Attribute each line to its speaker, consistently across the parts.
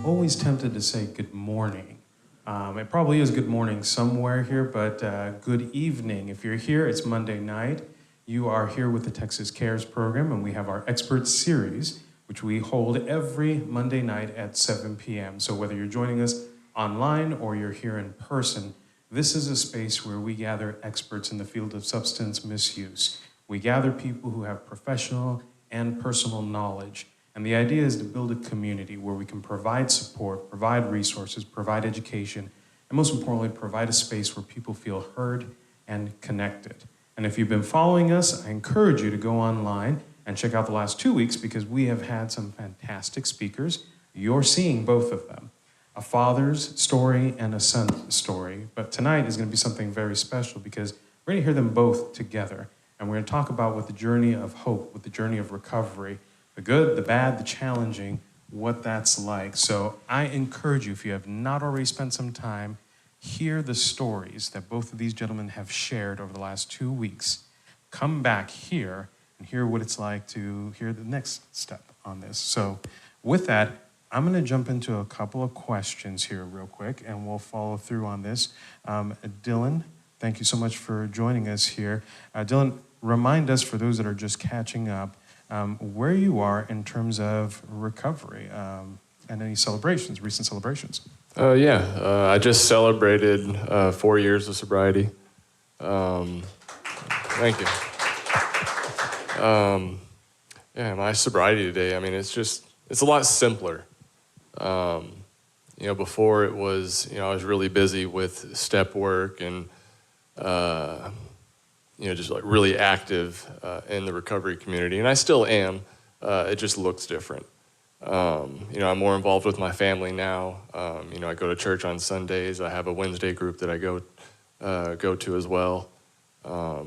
Speaker 1: always tempted to say good morning. It probably is good morning somewhere here, but good evening. If you're here, it's Monday night. You are here with the Texas Cares program, and we have our Expert Series, which we hold every Monday night at 7 p.m. So whether you're joining us online or you're here in person, this is a space where we gather experts in the field of substance misuse. We gather people who have professional and personal knowledge. And the idea is to build a community where we can provide support, provide resources, provide education, and most importantly, provide a space where people feel heard and connected. And if you've been following us, I encourage you to go online and check out the last 2 weeks because we have had some fantastic speakers. You're seeing both of them, a father's story and a son's story. But tonight is going to be something very special because we're going to hear them both together. And we're going to talk about what the journey of hope, what the journey of recovery, the good, the bad, the challenging, what that's like. So I encourage you, if you have not already spent some time, hear the stories that both of these gentlemen have shared over the last 2 weeks. Come back here and hear what it's like to hear the next step on this. So with that, I'm going to jump into a couple of questions here real quick, and we'll follow through on this. Dylan, thank you so much for joining us here. Dylan, remind us, for those that are just catching up, where you are in terms of recovery and any celebrations, recent celebrations.
Speaker 2: I just celebrated 4 years of sobriety. Thank you. My sobriety today, I mean, it's a lot simpler. Before it was, I was really busy with step work and, just like really active in the recovery community. And I still am. It just looks different. I'm more involved with my family now. I go to church on Sundays. I have a Wednesday group that I go to as well. My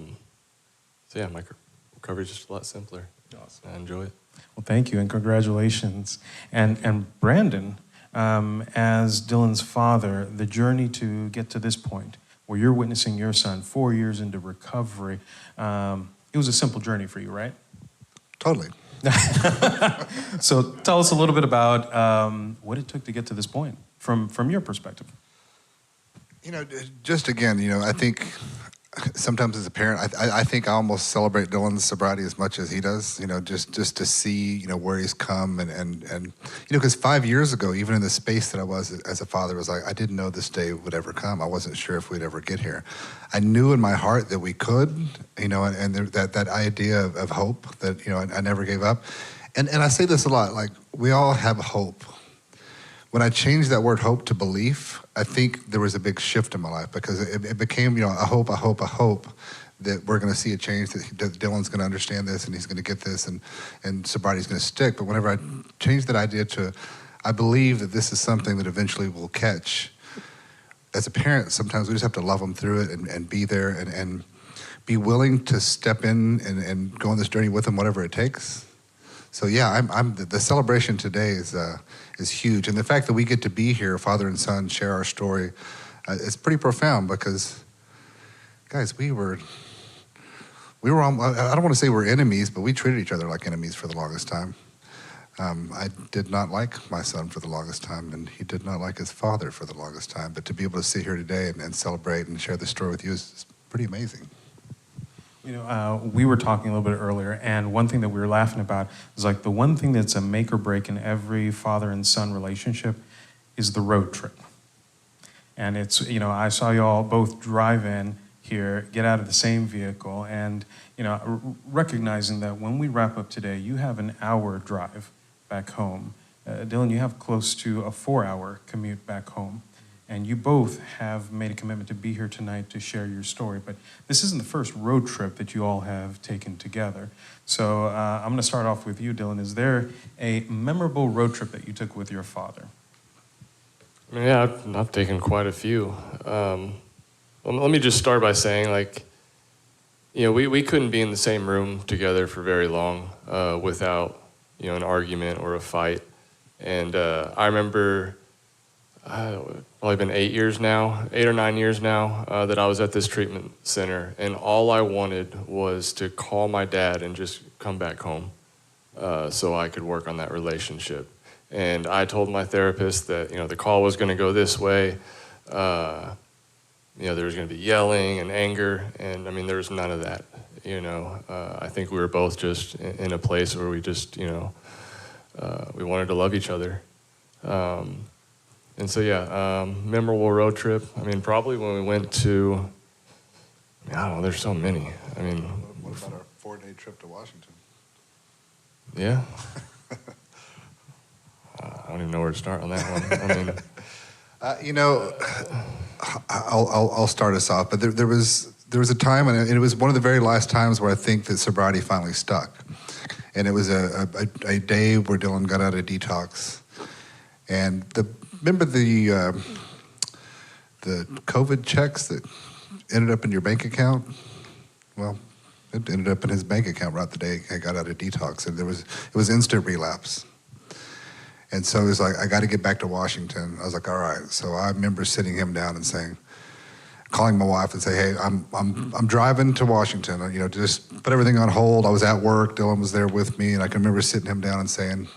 Speaker 2: recovery is just a lot simpler. Awesome. I enjoy it.
Speaker 1: Well, thank you and congratulations. And Brandon, as Dylan's father, the journey to get to this point where you're witnessing your son 4 years into recovery, it was a simple journey for you, right?
Speaker 3: Totally.
Speaker 1: So tell us a little bit about what it took to get to this point from your perspective.
Speaker 3: Just again, I think sometimes as a parent, I think I almost celebrate Dylan's sobriety as much as he does, just to see, where he's come and because 5 years ago, even in the space that I was as a father, was like, I didn't know this day would ever come. I wasn't sure if we'd ever get here. I knew in my heart that we could, and that idea of hope that, I never gave up. And I say this a lot, like we all have hope. When I changed that word hope to belief, I think there was a big shift in my life because it became, a hope that we're going to see a change, that Dylan's going to understand this and he's going to get this and sobriety's going to stick. But whenever I changed that idea to, I believe that this is something that eventually will catch. As a parent, sometimes we just have to love them through it and be there and be willing to step in and go on this journey with them, whatever it takes. So I'm the celebration today is huge, and the fact that we get to be here, father and son, share our story, is pretty profound because, guys, we were I don't want to say we're enemies, but we treated each other like enemies for the longest time. I did not like my son for the longest time, and he did not like his father for the longest time. But to be able to sit here today and celebrate and share this story with you is pretty amazing.
Speaker 1: We were talking a little bit earlier, and one thing that we were laughing about is like the one thing that's a make or break in every father and son relationship is the road trip. And it's, I saw you all both drive in here, get out of the same vehicle, and, recognizing that when we wrap up today, you have an hour drive back home. Dylan, you have close to a 4-hour commute back home. And you both have made a commitment to be here tonight to share your story. But this isn't the first road trip that you all have taken together. So I'm going to start off with you, Dylan. Is there a memorable road trip that you took with your father?
Speaker 2: Yeah, I've taken quite a few. Let me just start by saying, we couldn't be in the same room together for very long without, an argument or a fight. And I remember... probably been 8 or 9 years now that I was at this treatment center, and all I wanted was to call my dad and just come back home so I could work on that relationship. And I told my therapist that, the call was going to go this way. There was going to be yelling and anger, and I mean, there was none of that. I think we were both just in a place where we just, we wanted to love each other. And so, memorable road trip. I mean, probably when we went to, I don't know, there's so many. I mean,
Speaker 3: what about our 4-day trip to Washington?
Speaker 2: Yeah. I don't even know where to start on that one. I mean,
Speaker 3: I'll start us off. But there was a time, and it was one of the very last times where I think that sobriety finally stuck. And it was a day where Dylan got out of detox, and remember the COVID checks that ended up in your bank account? Well, it ended up in his bank account right the day I got out of detox, and it was instant relapse. And so it was like, I got to get back to Washington. I was like, all right. So I remember sitting him down and calling my wife and say, hey, I'm driving to Washington. Just put everything on hold. I was at work. Dylan was there with me, and I can remember sitting him down and saying,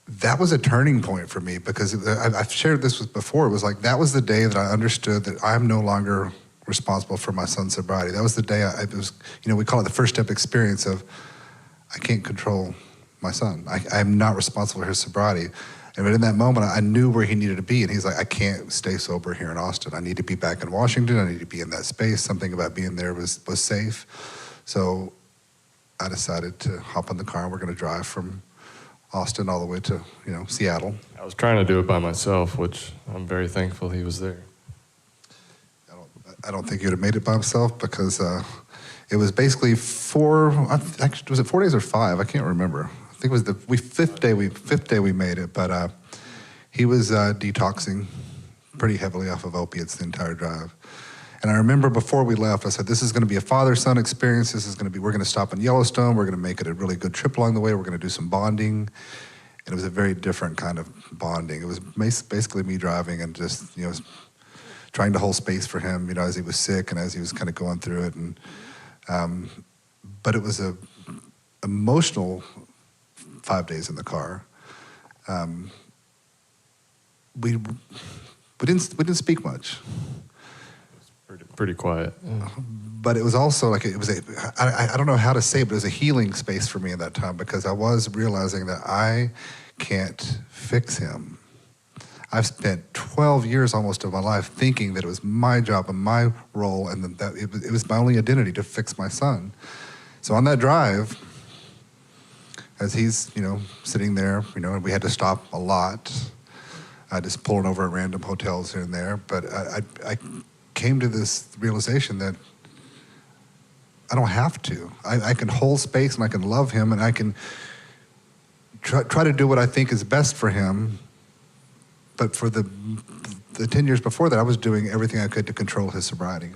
Speaker 3: that was a turning point for me, because I've shared this before. It was like, that was the day that I understood that I'm no longer responsible for my son's sobriety. That was the day we call it the first step experience of, I can't control my son. I'm not responsible for his sobriety. And in that moment, I knew where he needed to be. And he's like, I can't stay sober here in Austin. I need to be back in Washington. I need to be in that space. Something about being there was safe. So I decided to hop in the car, and we're going to drive from Austin all the way to, Seattle.
Speaker 2: I was trying to do it by myself, which I'm very thankful he was there.
Speaker 3: I don't think he would have made it by himself, because it was basically 4, was it 4 days or 5? I can't remember. I think it was the fifth day we made it, but he was detoxing pretty heavily off of opiates the entire drive. And I remember before we left, I said, this is going to be a father-son experience. We're going to stop in Yellowstone. We're going to make it a really good trip along the way. We're going to do some bonding. And it was a very different kind of bonding. It was basically me driving and just, trying to hold space for him, as he was sick and as he was kind of going through it. And but it was a emotional 5 days in the car. We didn't speak much.
Speaker 2: Pretty quiet. Yeah.
Speaker 3: But it was also like, I don't know how to say it, but it was a healing space for me in that time, because I was realizing that I can't fix him. I've spent 12 years almost of my life thinking that it was my job and my role, and that it was my only identity to fix my son. So on that drive, as he's, sitting there, and we had to stop a lot, just pulling over at random hotels here and there, but I came to this realization that I don't have to. I can hold space, and I can love him, and I can try to do what I think is best for him. But for the 10 years before that, I was doing everything I could to control his sobriety.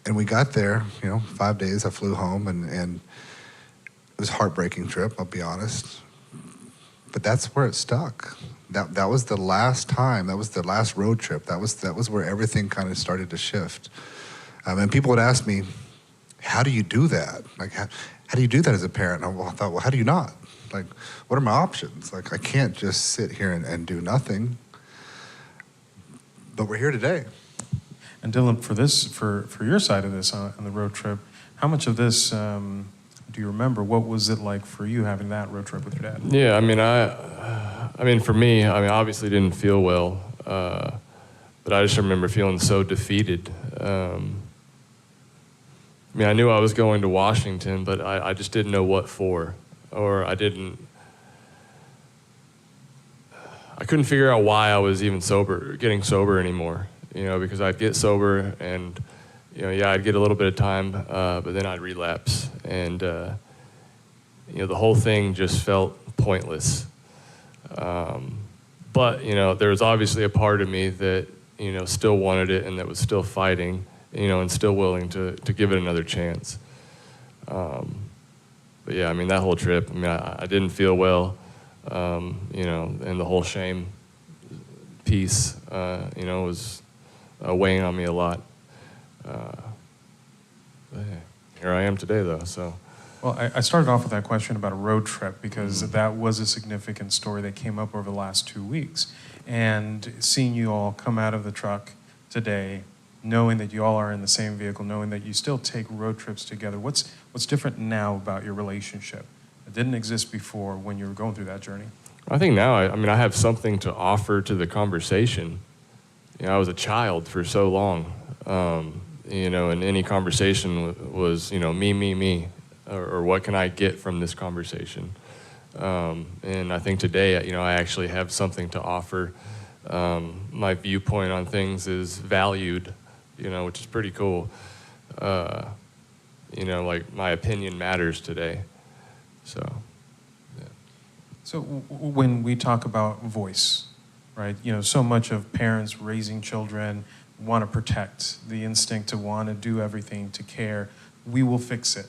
Speaker 3: And we got there, 5 days. I flew home, and it was a heartbreaking trip, I'll be honest. But that's where it stuck. That was the last time. That was the last road trip. That was where everything kind of started to shift. And people would ask me, how do you do that? Like, how do you do that as a parent? And I thought, well, how do you not? Like, what are my options? Like, I can't just sit here and do nothing. But we're here today.
Speaker 1: And Dylan, for your side of this on the road trip, how much of this do you remember? What was it like for you having that road trip with your dad?
Speaker 2: Yeah, I mean, for me, obviously didn't feel well, but I just remember feeling so defeated. I knew I was going to Washington, but I just didn't know what for, or I couldn't figure out why I was even getting sober anymore, because I'd get sober and, I'd get a little bit of time, but then I'd relapse. And, the whole thing just felt pointless. But, there was obviously a part of me that, still wanted it and that was still fighting, and still willing to give it another chance. But yeah, that whole trip, I didn't feel well, and the whole shame piece, was weighing on me a lot. But yeah, here I am today, though, so.
Speaker 1: Well, I started off with that question about a road trip because that was a significant story that came up over the last 2 weeks. And seeing you all come out of the truck today, knowing that you all are in the same vehicle, knowing that you still take road trips together, what's different now about your relationship that didn't exist before when you were going through that journey?
Speaker 2: I think now, I have something to offer to the conversation. I was a child for so long, and any conversation was, me, or what can I get from this conversation? And I think today, I actually have something to offer. My viewpoint on things is valued, which is pretty cool. Like my opinion matters today. So, yeah.
Speaker 1: So when we talk about voice, right, so much of parents raising children want to protect, the instinct to want to do everything, to care. We will fix it.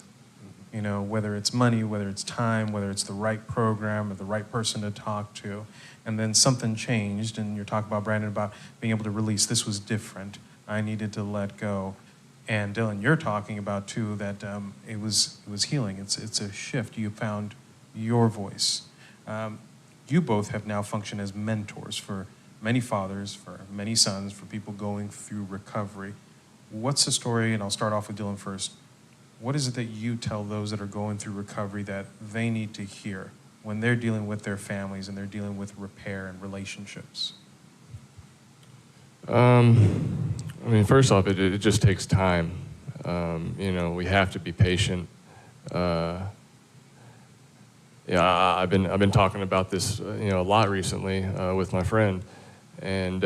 Speaker 1: Whether it's money, whether it's time, whether it's the right program or the right person to talk to. And then something changed, and you're talking about, Brandon, about being able to release. This was different. I needed to let go. And Dylan, you're talking about, too, that it was healing. It's a shift. You found your voice. You both have now functioned as mentors for many fathers, for many sons, for people going through recovery. What's the story, and I'll start off with Dylan first. What is it that you tell those that are going through recovery that they need to hear when they're dealing with their families and they're dealing with repair and relationships?
Speaker 2: First off, it just takes time. We have to be patient. I've been talking about this, a lot recently with my friend, and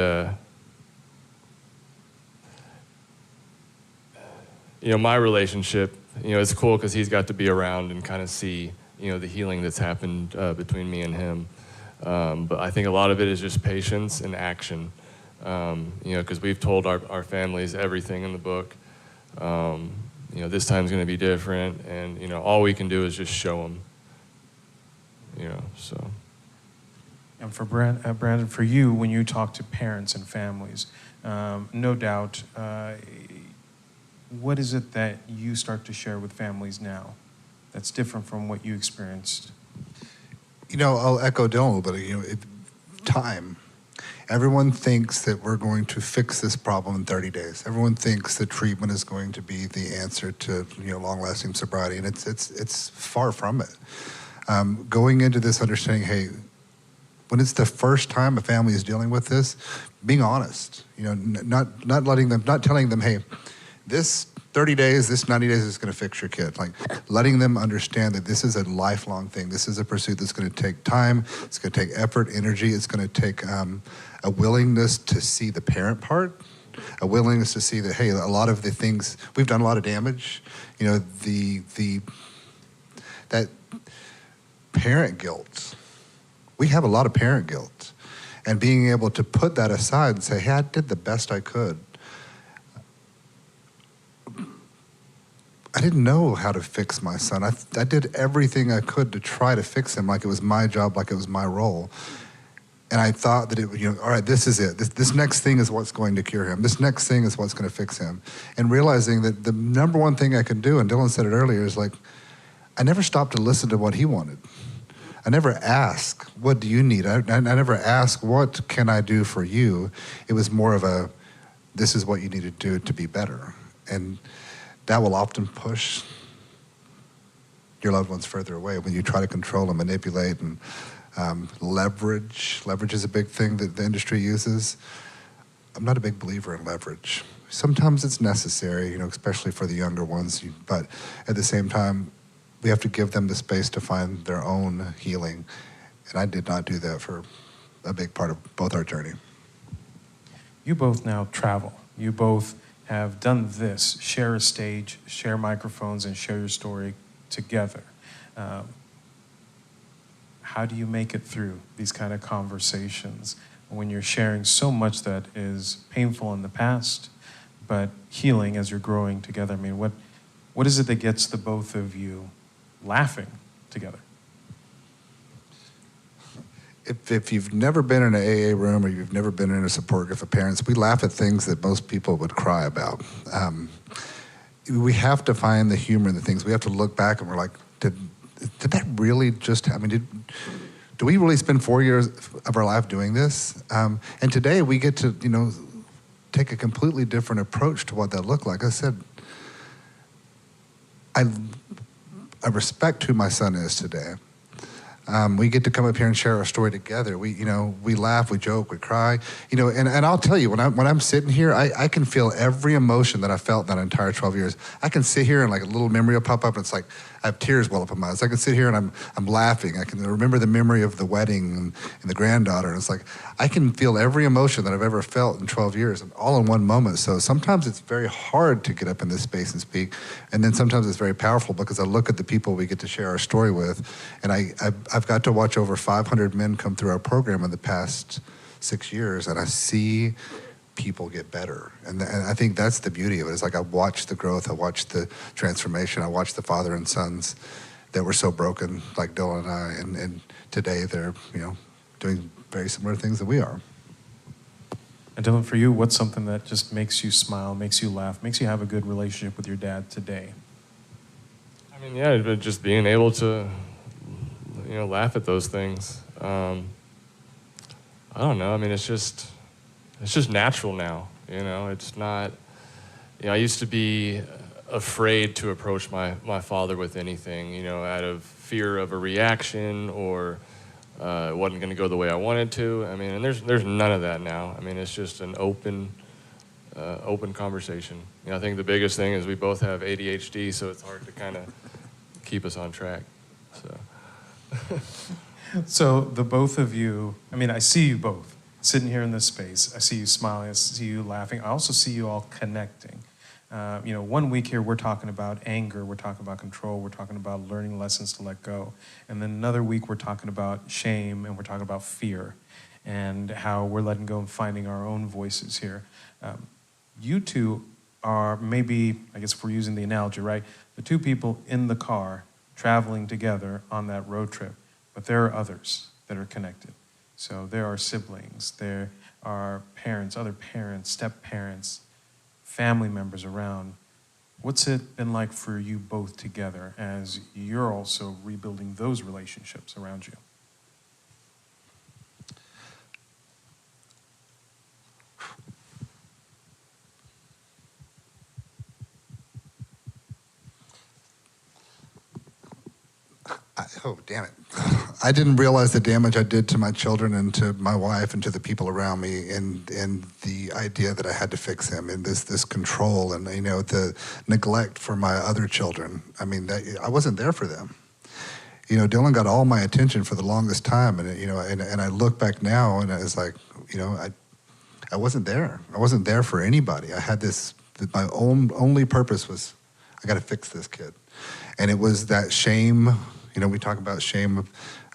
Speaker 2: my relationship. It's cool because he's got to be around and kind of see, the healing that's happened between me and him. But I think a lot of it is just patience and action. Because we've told our families everything in the book. This time's going to be different, and all we can do is just show them. So.
Speaker 1: And for Brandon, for you, when you talk to parents and families, no doubt. What is it that you start to share with families now that's different from what you experienced?
Speaker 3: I'll echo Dylan a little bit. Time. Everyone thinks that we're going to fix this problem in 30 days. Everyone thinks that treatment is going to be the answer to long-lasting sobriety, and it's far from it. Going into this understanding, hey, when it's the first time a family is dealing with this, being honest. Not telling them, hey, this 30 days, this 90 days is going to fix your kid. Like letting them understand that this is a lifelong thing. This is a pursuit that's going to take time. It's going to take effort, energy. It's going to take a willingness to see the parent part, a willingness to see that, hey, a lot of the things, we've done a lot of damage. That parent guilt. We have a lot of parent guilt. And being able to put that aside and say, hey, I did the best I could. I didn't know how to fix my son. I did everything I could to try to fix him like it was my job, like it was my role. And I thought that all right, this is it. This next thing is what's going to cure him. This next thing is what's going to fix him. And realizing that the number one thing I can do, and Dylan said it earlier, is like, I never stopped to listen to what he wanted. I never asked, what do you need? I never asked, what can I do for you? It was more of a, this is what you need to do to be better. And that will often push your loved ones further away when you try to control and manipulate and leverage. Leverage is a big thing that the industry uses. I'm not a big believer in leverage. Sometimes it's necessary, especially for the younger ones, but at the same time, we have to give them the space to find their own healing. And I did not do that for a big part of both our journey.
Speaker 1: You both now travel. You both have done this, share a stage, share microphones, and share your story together. How do you make it through these kind of conversations when you're sharing so much that is painful in the past, but healing as you're growing together? What is it that gets the both of you laughing together?
Speaker 3: If you've never been in an AA room or you've never been in a support group of parents, we laugh at things that most people would cry about. We have to find the humor in the things. We have to look back and we're like, did that really just, I mean, do we really spend 4 years of our life doing this? And today we get to, take a completely different approach to what that looked like. I said, I respect who my son is today. We get to come up here and share our story together. We laugh, we joke, we cry, and I'll tell you, when I'm sitting here, I can feel every emotion that I felt that entire 12 years. I can sit here and like a little memory will pop up, and it's like I have tears well up in my eyes. I can sit here and I'm laughing. I can remember the memory of the wedding and the granddaughter. And it's like I can feel every emotion that I've ever felt in 12 years, all in one moment. So sometimes it's very hard to get up in this space and speak, and then sometimes it's very powerful because I look at the people we get to share our story with, and I've got to watch over 500 men come through our program in the past 6 years, and I see people get better. And I think that's the beauty of it. It's like I watched the growth, I watched the transformation, I watched the father and sons that were so broken, like Dylan and I, and today they're, doing very similar things that we are.
Speaker 1: And Dylan, for you, what's something that just makes you smile, makes you laugh, makes you have a good relationship with your dad today?
Speaker 2: I mean, yeah, but just being able to, laugh at those things. I don't know. I mean, it's just natural now. It's not. I used to be afraid to approach my father with anything. Out of fear of a reaction or it wasn't going to go the way I wanted to. I mean, and there's none of that now. I mean, it's just an open conversation. I think the biggest thing is we both have ADHD, so it's hard to kind of keep us on track. So.
Speaker 1: So the both of you, I mean, I see you both sitting here in this space. I see you smiling. I see you laughing. I also see you all connecting. 1 week here we're talking about anger. We're talking about control. We're talking about learning lessons to let go. And then another week we're talking about shame and we're talking about fear and how we're letting go and finding our own voices here. You two are maybe, I guess if we're using the analogy, right, the two people in the car traveling together on that road trip. But there are others that are connected. So there are siblings, there are parents, other parents, step-parents, family members around. What's it been like for you both together as you're also rebuilding those relationships around you?
Speaker 3: Oh, damn it. I didn't realize the damage I did to my children and to my wife and to the people around me, and the idea that I had to fix them, and this control and, the neglect for my other children. I mean, I wasn't there for them. Dylan got all my attention for the longest time, and, and I look back now and it's like, I wasn't there. I wasn't there for anybody. I had my only purpose was, I got to fix this kid. And it was that shame. We talk about shame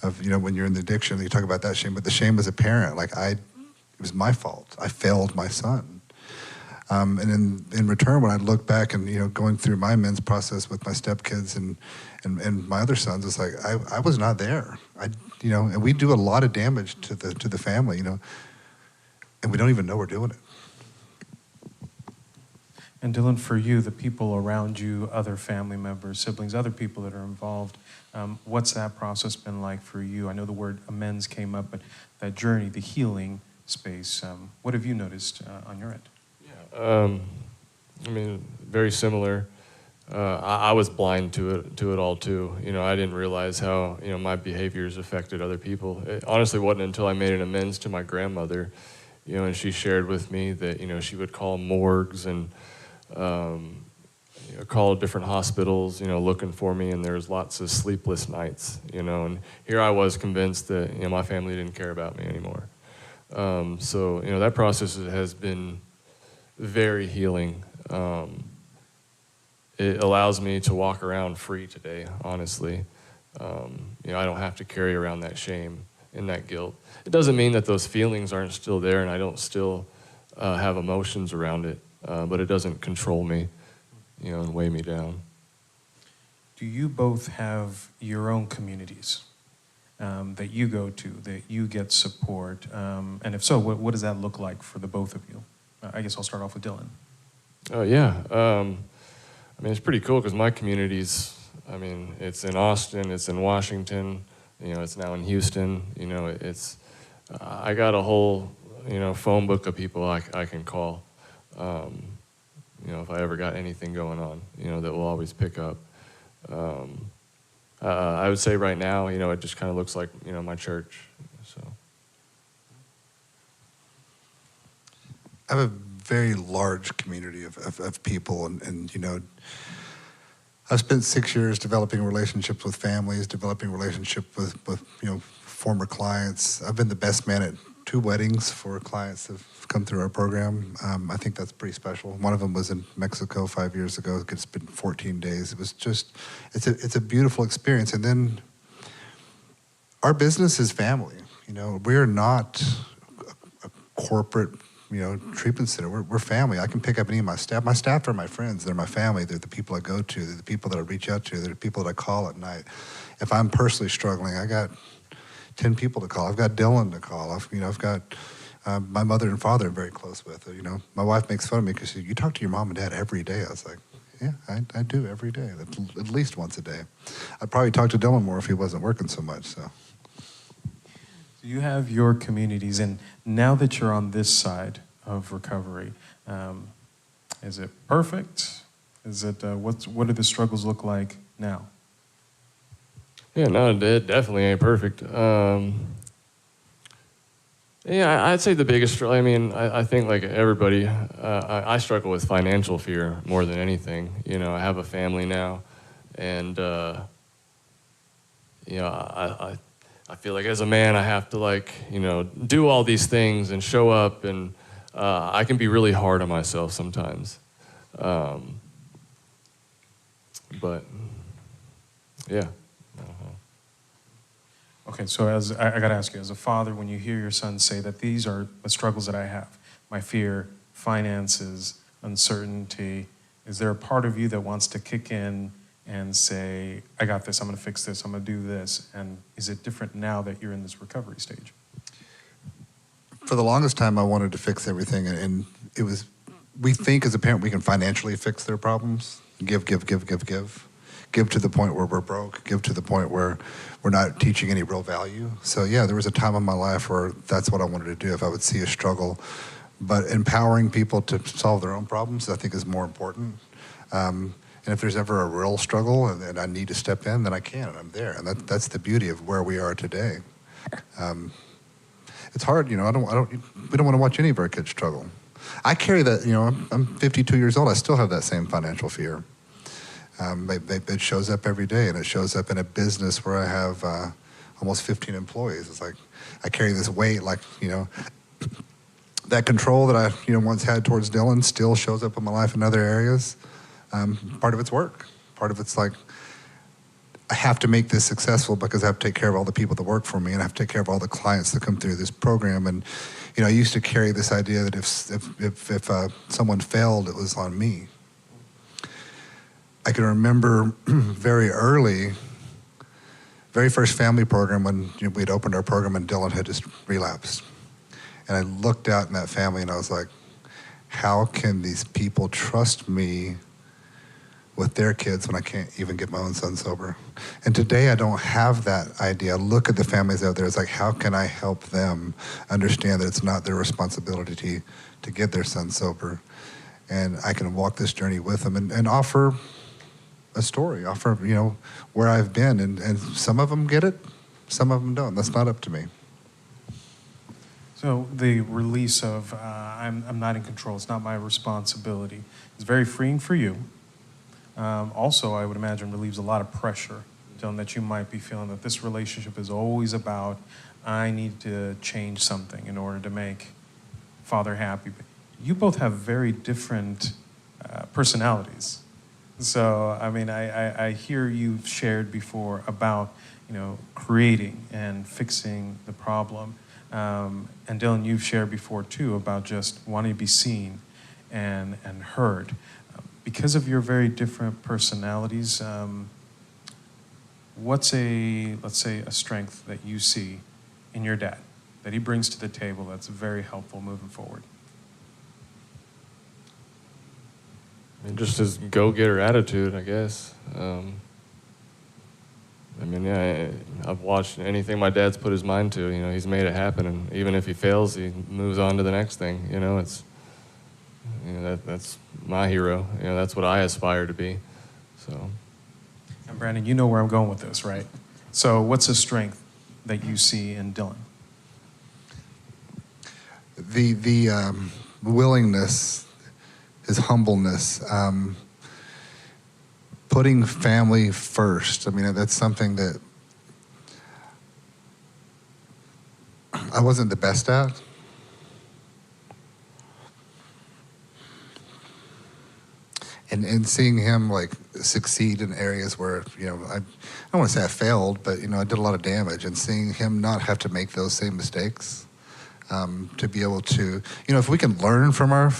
Speaker 3: of when you're in the addiction, you talk about that shame, but the shame as a parent, it was my fault. I failed my son. And in return, when I look back and, going through my men's process with my stepkids and my other sons, it's like, I was not there. And we do a lot of damage to the family, and we don't even know we're doing it.
Speaker 1: And Dylan, for you, the people around you, other family members, siblings, other people that are involved, what's that process been like for you? I know the word amends came up, but that journey, the healing space, what have you noticed on your end?
Speaker 2: Yeah, I mean, very similar. I was blind to it all too. I didn't realize how my behaviors affected other people. It honestly wasn't until I made an amends to my grandmother, and she shared with me that she would call morgues and call different hospitals, looking for me, and there was lots of sleepless nights, and here I was convinced that, my family didn't care about me anymore. So, that process has been very healing. It allows me to walk around free today, honestly. I don't have to carry around that shame and that guilt. It doesn't mean that those feelings aren't still there and I don't still have emotions around it, but it doesn't control me, and weigh me down.
Speaker 1: Do you both have your own communities that you go to, that you get support? And if so, what does that look like for the both of you? I guess I'll start off with Dylan.
Speaker 2: Oh, yeah. I mean, it's pretty cool because my community's I mean, it's in Austin, it's in Washington, it's now in Houston. I got a whole, phone book of people I can call, if I ever got anything going on, that will always pick up. I would say right now, it just kind of looks like, my church. So
Speaker 3: I have a very large community of people, and I've spent 6 years developing relationships with families, developing relationships with former clients. I've been the best man at 2 weddings for clients that have come through our program. I think that's pretty special. One of them was in Mexico 5 years ago. It's been 14 days. It was just, it's a beautiful experience. And then our business is family. We're not a corporate, treatment center. We're family. I can pick up any of my staff. My staff are my friends. They're my family. They're the people I go to. They're the people that I reach out to. They're the people that I call at night. If I'm personally struggling, I got 10 people to call. I've got Dylan to call. I've got my mother and father I'm very close with. My wife makes fun of me because you talk to your mom and dad every day. I was like, yeah, I do every day, at least once a day. I'd probably talk to Dylan more if he wasn't working so much. So
Speaker 1: you have your communities, and now that you're on this side of recovery, is it perfect? Is it what do the struggles look like now?
Speaker 2: yeah, no, it definitely ain't perfect. Yeah, I'd say the biggest struggle, I think like everybody, I struggle with financial fear more than anything. I have a family now, and I feel like as a man I have to do all these things and show up, and I can be really hard on myself sometimes. But yeah.
Speaker 1: Okay, so as I got to ask you, as a father, when you hear your son say that these are the struggles that I have, my fear, finances, uncertainty, is there a part of you that wants to kick in and say, I got this, I'm going to fix this, I'm going to do this? And is it different now that you're in this recovery stage?
Speaker 3: for the longest time, I wanted to fix everything, and it was, we think as a parent we can financially fix their problems. Give to the point where we're broke, give to the point where we're not teaching any real value. So yeah, there was a time in my life where that's what I wanted to do if I would see a struggle. But empowering people to solve their own problems, I think, is more important. And if there's ever a real struggle and I need to step in, then I can, and I'm there. And that's the beauty of where we are today. It's hard, we don't want to watch any of our kids struggle. I carry that, I'm 52 years old. I still have that same financial fear. It shows up every day, and it shows up in a business where I have almost 15 employees. It's like I carry this weight, that control that I once had towards Dylan still shows up in my life in other areas. Part of it's work. Part of it's like I have to make this successful because I have to take care of all the people that work for me, and I have to take care of all the clients that come through this program. And I used to carry this idea that if someone failed, it was on me. I can remember very early, very first family program when we'd opened our program and Dylan had just relapsed. And I looked out in that family and I was like, how can these people trust me with their kids when I can't even get my own son sober? And today I don't have that idea. I look at the families out there, it's like, how can I help them understand that it's not their responsibility to get their son sober? And I can walk this journey with them and offer a story, offer, where I've been. And some of them get it, some of them don't. That's not up to me.
Speaker 1: So the release of I'm not in control, it's not my responsibility, is very freeing for you. Also, I would imagine relieves a lot of pressure, Dylan, that you might be feeling that this relationship is always about, I need to change something in order to make Father happy. But you both have very different personalities. So, I hear you've shared before about, creating and fixing the problem. And Dylan, you've shared before too about just wanting to be seen and heard. Because of your very different personalities, what's let's say a strength that you see in your dad that he brings to the table that's very helpful moving forward?
Speaker 2: And just his go-getter attitude, I guess. I mean, yeah, I've watched anything my dad's put his mind to. You know, he's made it happen, and even if he fails, he moves on to the next thing. You know, that's my hero. You know, that's what I aspire to be. So.
Speaker 1: And Brandon, you know where I'm going with this, right? So what's a strength that you see in Dylan?
Speaker 3: The willingness, his humbleness, putting family first. I mean, that's something that I wasn't the best at. And seeing him like succeed in areas where, you know, I don't want to say I failed, but, you know, I did a lot of damage, and seeing him not have to make those same mistakes, to be able to, you know, if we can learn from our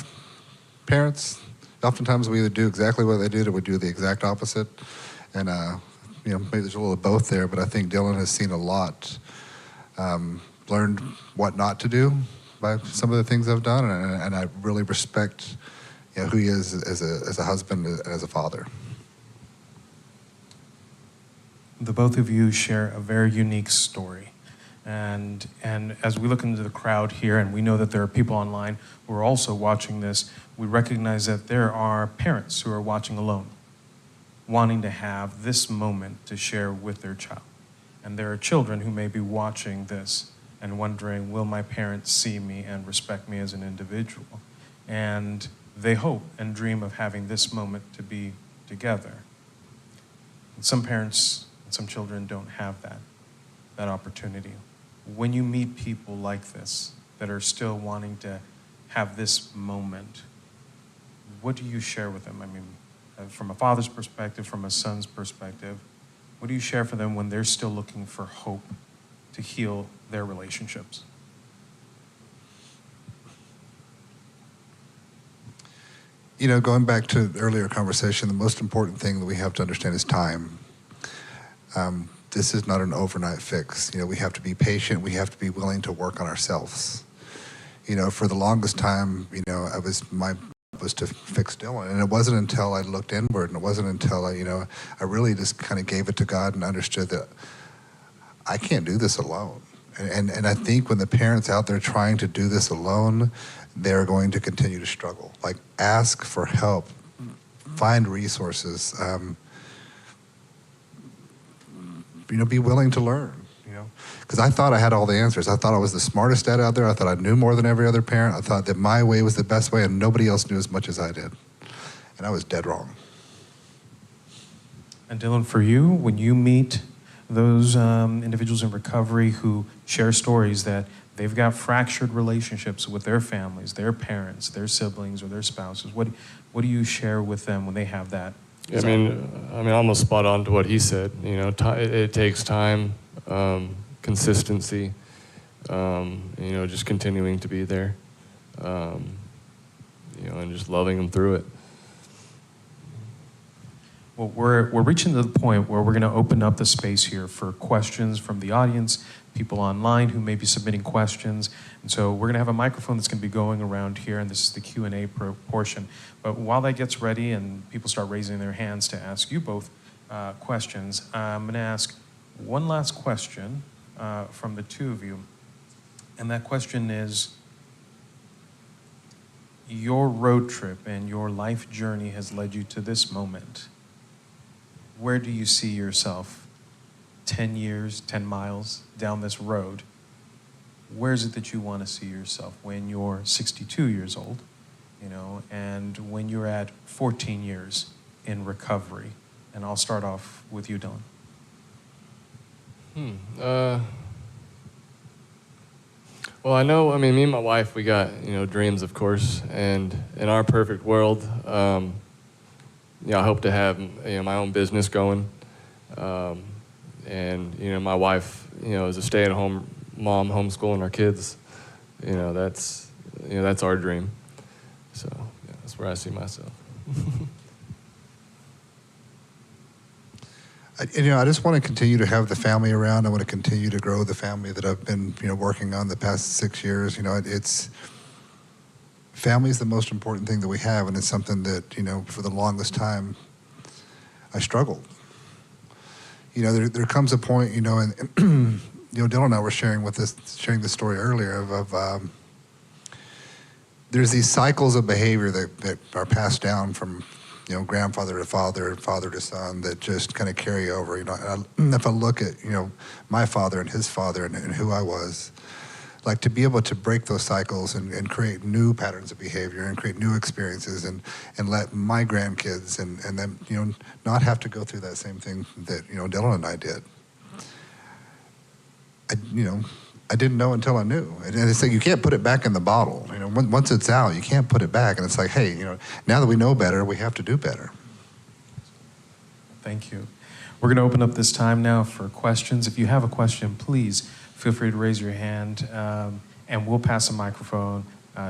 Speaker 3: parents, oftentimes we either do exactly what they did or we do the exact opposite. And, you know, maybe there's a little of both there, but I think Dylan has seen a lot, learned what not to do by some of the things I've done, and I really respect, you know, who he is as a husband and as a father.
Speaker 1: The both of you share a very unique story. And as we look into the crowd here, and we know that there are people online who are also watching this, we recognize that there are parents who are watching alone, wanting to have this moment to share with their child. And there are children who may be watching this and wondering, will my parents see me and respect me as an individual? And they hope and dream of having this moment to be together. And some parents and some children don't have that opportunity. When you meet people like this that are still wanting to have this moment, what do you share with them? I mean, from a father's perspective, from a son's perspective, what do you share for them when they're still looking for hope to heal their relationships?
Speaker 3: You know, going back to the earlier conversation, the most important thing that we have to understand is time. This is not an overnight fix. You know, we have to be patient. We have to be willing to work on ourselves. You know, for the longest time, you know, my was to fix Dylan, and it wasn't until I looked inward, and it wasn't until I really just kind of gave it to God and understood that I can't do this alone. And I think when the parents out there trying to do this alone, they're going to continue to struggle. Like, ask for help, find resources, you know, be willing to learn, you know. Because I thought I had all the answers. I thought I was the smartest dad out there. I thought I knew more than every other parent. I thought that my way was the best way and nobody else knew as much as I did. And I was dead wrong.
Speaker 1: And Dylan, for you, when you meet those individuals in recovery who share stories that they've got fractured relationships with their families, their parents, their siblings, or their spouses, what do you share with them when they have that?
Speaker 2: Yeah, I mean, almost spot on to what he said. You know, it takes time, consistency, you know, just continuing to be there, you know, and just loving them through it.
Speaker 1: Well, we're reaching to the point where we're going to open up the space here for questions from the audience, people online who may be submitting questions. And so we're going to have a microphone that's going to be going around here, and this is the Q&A portion. But while that gets ready and people start raising their hands to ask you both questions, I'm going to ask one last question from the two of you. And that question is, your road trip and your life journey has led you to this moment. Where do you see yourself 10 years, 10 miles down this road? Where is it that you want to see yourself when you're 62 years old, you know, and when you're at 14 years in recovery? And I'll start off with you, Dylan.
Speaker 2: Well, I mean, me and my wife, we got, you know, dreams, of course, and in our perfect world, you know, I hope to have, you know, my own business going, and, you know, my wife, you know, is a stay-at-home mom, homeschooling our kids. You know, that's our dream. So yeah, that's where I see myself.
Speaker 3: You know, I just want to continue to have the family around. I want to continue to grow the family that I've been, you know, working on the past 6 years. You know, family is the most important thing that we have, and it's something that, you know, for the longest time, I struggled. there comes a point, and Dylan and I were sharing this story earlier of there's these cycles of behavior that are passed down from grandfather to father, father to son, that just kind of carry over. And if I look at my father and his father and who I was, like, to be able to break those cycles and create new patterns of behavior and create new experiences and let my grandkids and them not have to go through that same thing that Dylan and I did. I didn't know until I knew. And it's like, you can't put it back in the bottle. Once it's out, you can't put it back. And it's like, hey, now that we know better, we have to do better.
Speaker 1: Thank you. We're going to open up this time now for questions. If you have a question, please feel free to raise your hand, and we'll pass a microphone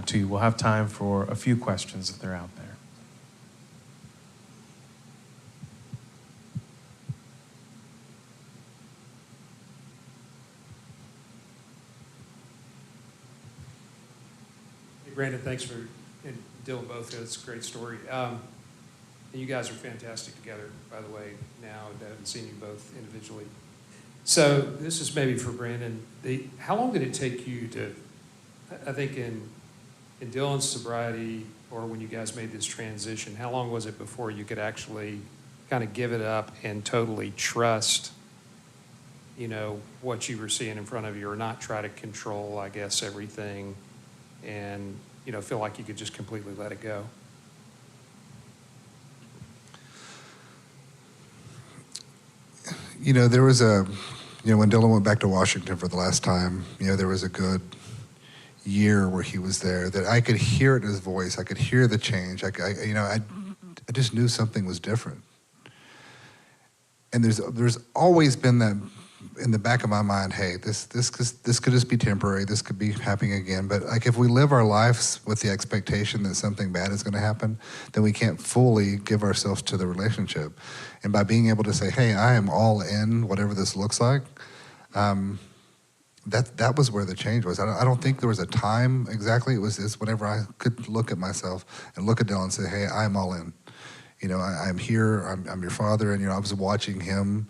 Speaker 1: to you. We'll have time for a few questions if they're out there.
Speaker 4: Brandon, thanks for, and Dylan both, it's a great story. And you guys are fantastic together, by the way, now. I haven't seen you both individually. So this is maybe for Brandon. How long did it take you to, I think in Dylan's sobriety, or when you guys made this transition, how long was it before you could actually kind of give it up and totally trust, what you were seeing in front of you, or not try to control, I guess, everything, and feel like you could just completely let it go?
Speaker 3: There was when Dylan went back to Washington for the last time, there was a good year where he was there that I could hear it in his voice. I could hear the change. I just knew something was different. And there's always been that in the back of my mind, hey, this could just be temporary. This could be happening again. But like, if we live our lives with the expectation that something bad is going to happen, then we can't fully give ourselves to the relationship. And by being able to say, hey, I am all in, whatever this looks like, that was where the change was. I don't think there was a time exactly. It was whenever I could look at myself and look at Dylan and say, hey, I'm all in. I'm here. I'm your father, and I was watching him.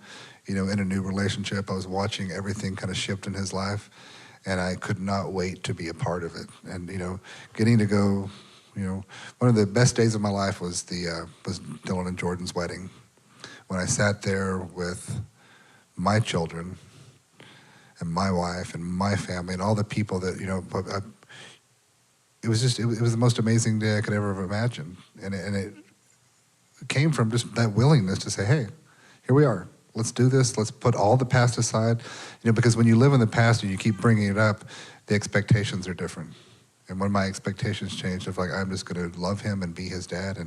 Speaker 3: In a new relationship, I was watching everything kind of shift in his life, and I could not wait to be a part of it. And getting to go, one of the best days of my life was was Dylan and Jordan's wedding, when I sat there with my children and my wife and my family and all the people that it was the most amazing day I could ever have imagined, and it came from just that willingness to say, hey, here we are. Let's do this. Let's put all the past aside. Because when you live in the past and you keep bringing it up, the expectations are different. And when my expectations changed of like, I'm just going to love him and be his dad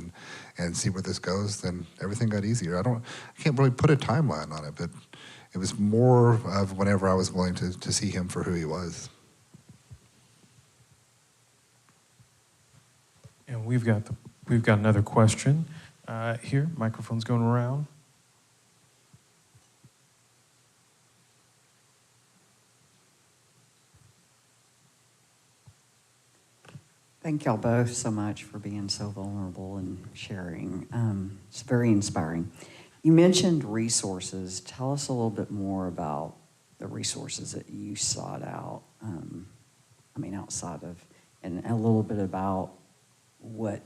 Speaker 3: and see where this goes, then everything got easier. I can't really put a timeline on it, but it was more of whenever I was willing to see him for who he was.
Speaker 1: And we've got another question here. Microphone's going around.
Speaker 5: Thank y'all both so much for being so vulnerable and sharing. It's very inspiring. You mentioned resources. Tell us a little bit more about the resources that you sought out, outside of, and a little bit about what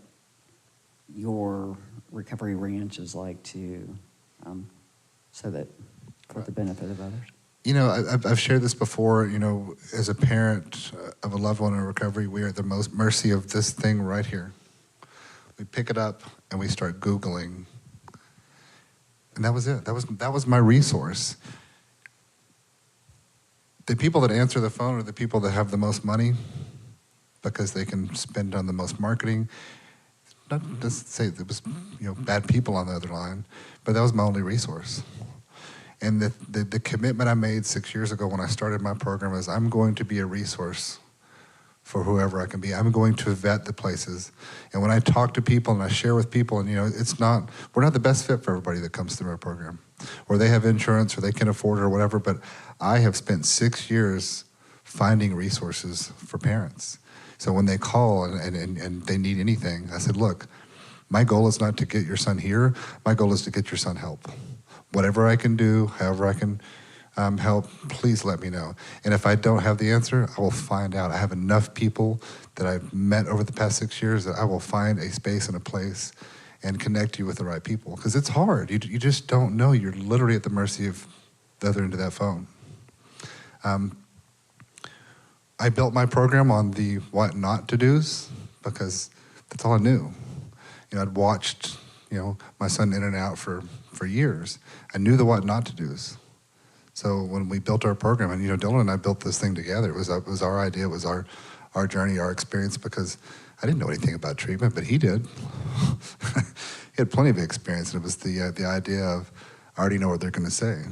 Speaker 5: your recovery ranch is like too, so that for the benefit of others.
Speaker 3: I've shared this before. As a parent of a loved one in recovery, we are at the most mercy of this thing right here. We pick it up and we start Googling, and that was it. That was my resource. The people that answer the phone are the people that have the most money because they can spend on the most marketing. Not to say there was bad people on the other line, but that was my only resource. And the commitment I made 6 years ago when I started my program is I'm going to be a resource for whoever I can be. I'm going to vet the places. And when I talk to people and I share with people, and we're not the best fit for everybody that comes through our program, or they have insurance or they can afford it or whatever, but I have spent 6 years finding resources for parents. So when they call and they need anything, I said, look, my goal is not to get your son here. My goal is to get your son help. whatever I can do, however I can help, please let me know. And if I don't have the answer, I will find out. I have enough people that I've met over the past 6 years that I will find a space and a place and connect you with the right people. Because it's hard. You just don't know. You're literally at the mercy of the other end of that phone. I built my program on the what not to do's because that's all I knew. I'd watched, my son in and out for years. I knew the what not to do's. So when we built our program, and Dylan and I built this thing together, it was our idea, it was our journey, our experience, because I didn't know anything about treatment, but he did. He had plenty of experience, and it was the idea of, I already know what they're going to say.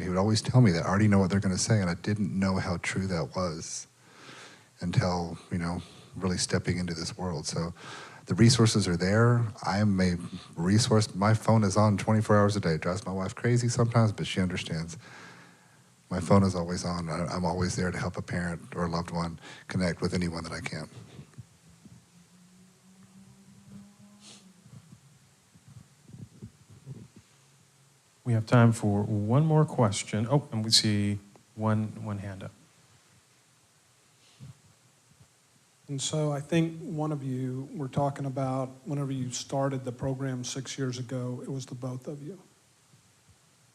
Speaker 3: He would always tell me that, I already know what they're going to say, and I didn't know how true that was until, really stepping into this world. So the resources are there. I am a resource. My phone is on 24 hours a day. It drives my wife crazy sometimes, but she understands. My phone is always on. I'm always there to help a parent or a loved one connect with anyone that I can.
Speaker 1: We have time for one more question. Oh, and we see one hand up.
Speaker 6: And so I think one of you were talking about whenever you started the program 6 years ago, it was the both of you.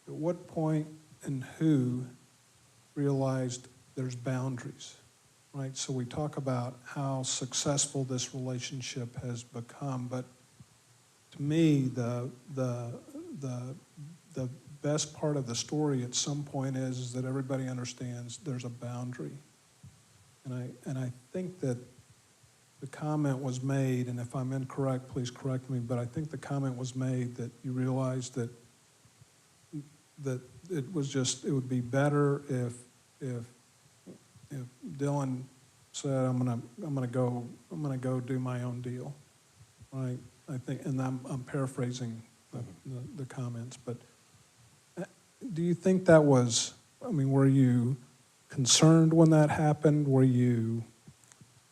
Speaker 6: At what point and who realized there's boundaries, right? So we talk about how successful this relationship has become, but to me, the best part of the story at some point is that everybody understands there's a boundary. And I think that the comment was made, and if I'm incorrect, please correct me, but I think the comment was made that you realized that it would be better if Dylan said, I'm gonna go do my own deal, right? I think, and I'm paraphrasing the comments, but do you think that was? Were you concerned when that happened? What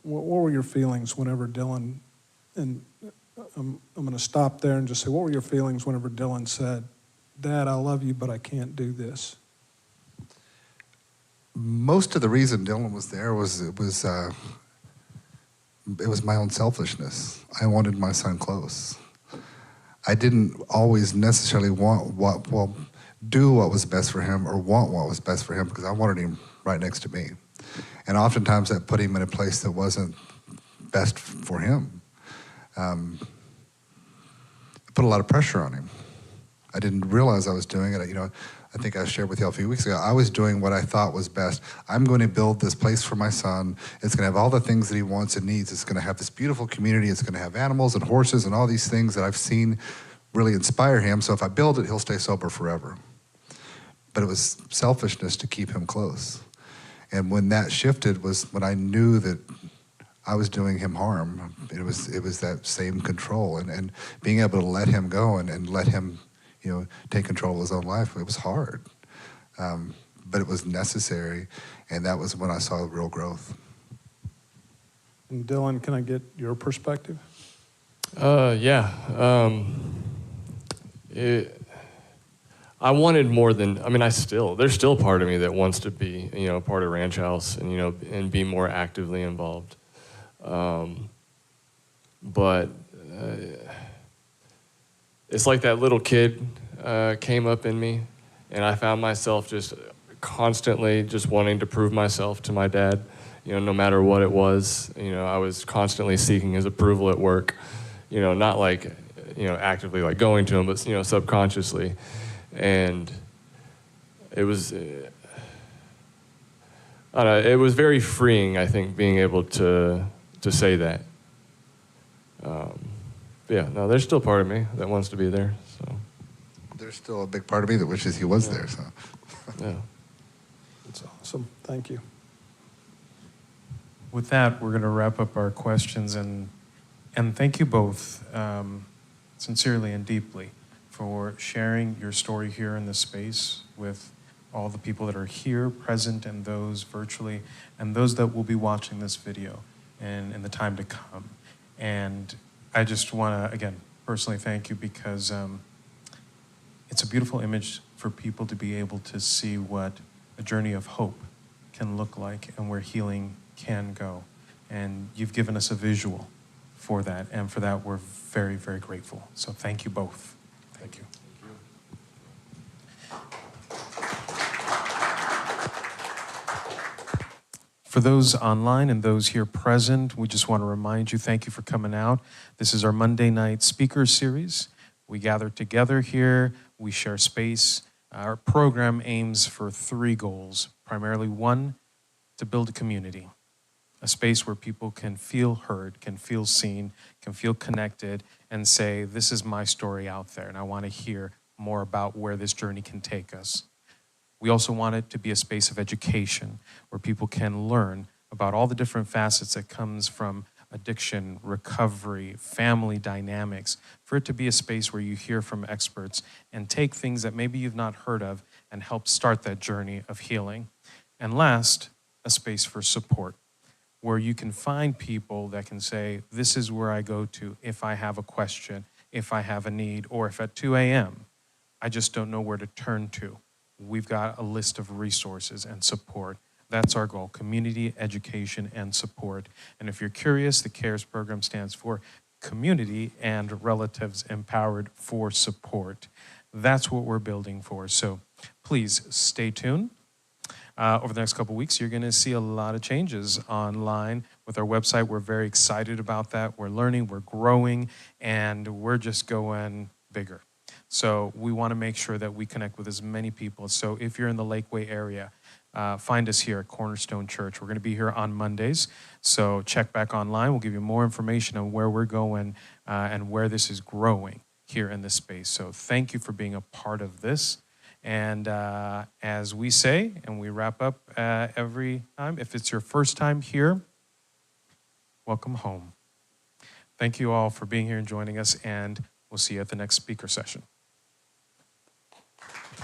Speaker 6: were your feelings whenever Dylan? And I'm going to stop there and just say, what were your feelings whenever Dylan said, "Dad, I love you, but I can't do this"?
Speaker 3: Most of the reason Dylan was there was it was my own selfishness. I wanted my son close. I didn't always necessarily do what was best for him or want what was best for him because I wanted him right next to me. And oftentimes that put him in a place that wasn't best for him. It put a lot of pressure on him. I didn't realize I was doing it. I think I shared with you a few weeks ago, I was doing what I thought was best. I'm going to build this place for my son. It's going to have all the things that he wants and needs. It's going to have this beautiful community. It's going to have animals and horses and all these things that I've seen really inspire him. So if I build it, he'll stay sober forever. But it was selfishness to keep him close. And when that shifted was when I knew that I was doing him harm. It was that same control and being able to let him go and let him, take control of his own life. It was hard, but it was necessary, and that was when I saw real growth.
Speaker 6: And Dylan, can I get your perspective?
Speaker 2: Yeah. I wanted more than, there's still part of me that wants to be, part of Ranch House and, and be more actively involved. But it's like that little kid came up in me, and I found myself just constantly just wanting to prove myself to my dad, no matter what it was. I was constantly seeking his approval at work, not like, actively like going to him, but, subconsciously. And it was, it was very freeing, I think, being able to say that. Yeah, no, there's still part of me that wants to be there. So
Speaker 3: There's still a big part of me that wishes he was there. So
Speaker 2: yeah,
Speaker 6: That's awesome. Thank you.
Speaker 1: With that, we're going to wrap up our questions, and thank you both sincerely and deeply for sharing your story here in this space with all the people that are here present and those virtually and those that will be watching this video in the time to come. And I just want to, again, personally thank you because it's a beautiful image for people to be able to see what a journey of hope can look like and where healing can go. And you've given us a visual for that, and for that we're very, very grateful. So thank you both. Thank you. For those online and those here present, we just want to remind you, thank you for coming out. This is our Monday night speaker series. We gather together here, we share space. Our program aims for 3 goals. Primarily, 1, to build a community, a space where people can feel heard, can feel seen, can feel connected, and say, this is my story out there, and I want to hear more about where this journey can take us. We also want it to be a space of education where people can learn about all the different facets that comes from addiction, recovery, family dynamics, for it to be a space where you hear from experts and take things that maybe you've not heard of and help start that journey of healing. And last, a space for support, where you can find people that can say, this is where I go to if I have a question, if I have a need, or if at 2 a.m. I just don't know where to turn to. We've got a list of resources and support. That's our goal: community, education, and support. And if you're curious, the CARES program stands for Community and Relatives Empowered for Support. That's what we're building for. So please stay tuned. Over the next couple of weeks, you're going to see a lot of changes online with our website. We're very excited about that. We're learning, we're growing, and we're just going bigger. So we want to make sure that we connect with as many people. So if you're in the Lakeway area, find us here at Cornerstone Church. We're going to be here on Mondays. So check back online. We'll give you more information on where we're going and where this is growing here in this space. So thank you for being a part of this. And as we say, and we wrap up every time, if it's your first time here, welcome home. Thank you all for being here and joining us, and we'll see you at the next speaker session.